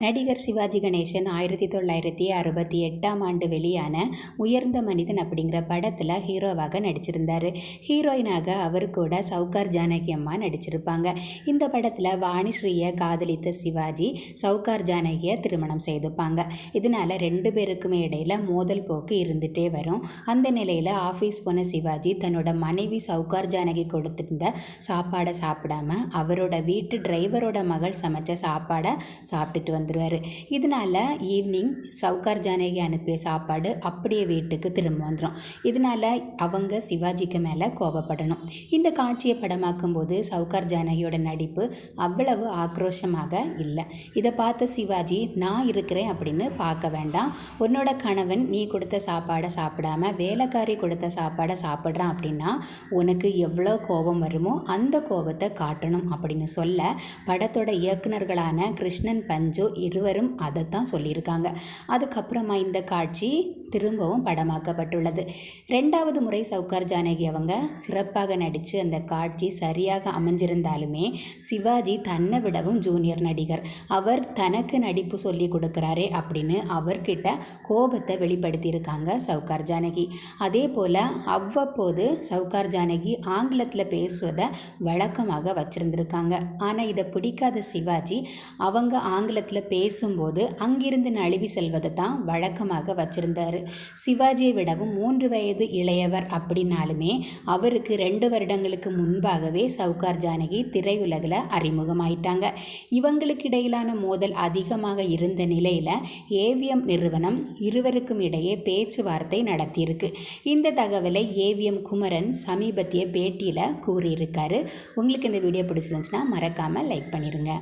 நடிகர் சிவாஜி கணேசன் 1968ஆம் ஆண்டு வெளியான உயர்ந்த மனிதன் அப்படிங்கிற படத்தில் ஹீரோவாக நடிச்சிருந்தார். ஹீரோயினாக அவர் கூட சவுகார் ஜானகி அம்மா நடிச்சிருப்பாங்க. இந்த படத்தில் வாணிஸ்ரீயை காதலித்த சிவாஜி சவுகார் ஜானகியை திருமணம் செய்துப்பாங்க. இதனால் ரெண்டு பேருக்குமே இடையில் மோதல் போக்கு இருந்துகிட்டே வரும். அந்த நிலையில் ஆஃபீஸ் போன சிவாஜி தன்னோட மனைவி சவுகார் ஜானகி கொடுத்திருந்த சாப்பாடை சாப்பிடாம அவரோட வீட்டு டிரைவரோட மகள் சமைச்ச சாப்பாடை சாப்பிட்டுட்டு வந்துடுவார். இதனால ஈவினிங் சவுகார் ஜானகி அனுப்பிய சாப்பாடு அப்படியே வீட்டுக்கு திரும்ப வந்துடும். இதனால அவங்க சிவாஜிக்கு மேலே கோபப்படணும். இந்த காட்சியை படமாக்கும் போது சவுகார் ஜானகியோட நடிப்பு அவ்வளவு ஆக்ரோஷமாக இல்லை. இதை பார்த்த சிவாஜி, நான் இருக்கிறேன் அப்படின்னு பார்க்க வேண்டாம், உன்னோட கணவன் நீ கொடுத்த சாப்பாடை சாப்பிடாம வேலைக்காரி கொடுத்த சாப்பாடை சாப்பிட்றான் அப்படின்னா உனக்கு எவ்வளோ கோபம் வருமோ அந்த கோபத்தை காட்டணும் அப்படின்னு சொல்ல படத்தோட இயக்குநர்களான கிருஷ்ணன், பஞ்சு இருவரும் அதைத்தான் சொல்லியிருக்காங்க. அதுக்கப்புறமா இந்த காட்சி திரும்பவும் படமாக்கப்பட்டுள்ளது. 2வது முறை சவுகார் ஜானகி அவங்க சிறப்பாக நடித்து அந்த காட்சி சரியாக அமைஞ்சிருந்தாலுமே சிவாஜி தன்னை விடவும் ஜூனியர் நடிகர், அவர் தனக்கு நடிப்பு சொல்லி கொடுக்குறாரே அப்படின்னு அவர்கிட்ட கோபத்தை வெளிப்படுத்தியிருக்காங்க சவுகார் ஜானகி. அதே போல் அவ்வப்போது சவுகார் ஜானகி ஆங்கிலத்தில் பேசுவதை வழக்கமாக வச்சுருந்துருக்காங்க. ஆனால் இதை பிடிக்காத சிவாஜி அவங்க ஆங்கிலத்தில் பேசும்போது அங்கிருந்து நழுவி செல்வதை தான் வழக்கமாக வச்சுருந்தார். சிவாஜியை விடவும் 3 வயது இளையவர் அப்படின்னாலுமே அவருக்கு 2 வருடங்களுக்கு முன்பாகவே சவுகார் ஜானகி திரையுலகில் அறிமுகமாயிட்டாங்க. இவங்களுக்கு இடையிலான மோதல் அதிகமாக இருந்த நிலையில் ஏவிஎம் நிறுவனம் இருவருக்கும் இடையே பேச்சுவார்த்தை நடத்தியிருக்கு. இந்த தகவலை ஏவிஎம் குமரன் சமீபத்திய பேட்டியில் கூறியிருக்காரு. உங்களுக்கு இந்த வீடியோ பிடிச்சிருந்துச்சுன்னா மறக்காமல் லைக் பண்ணிடுங்க.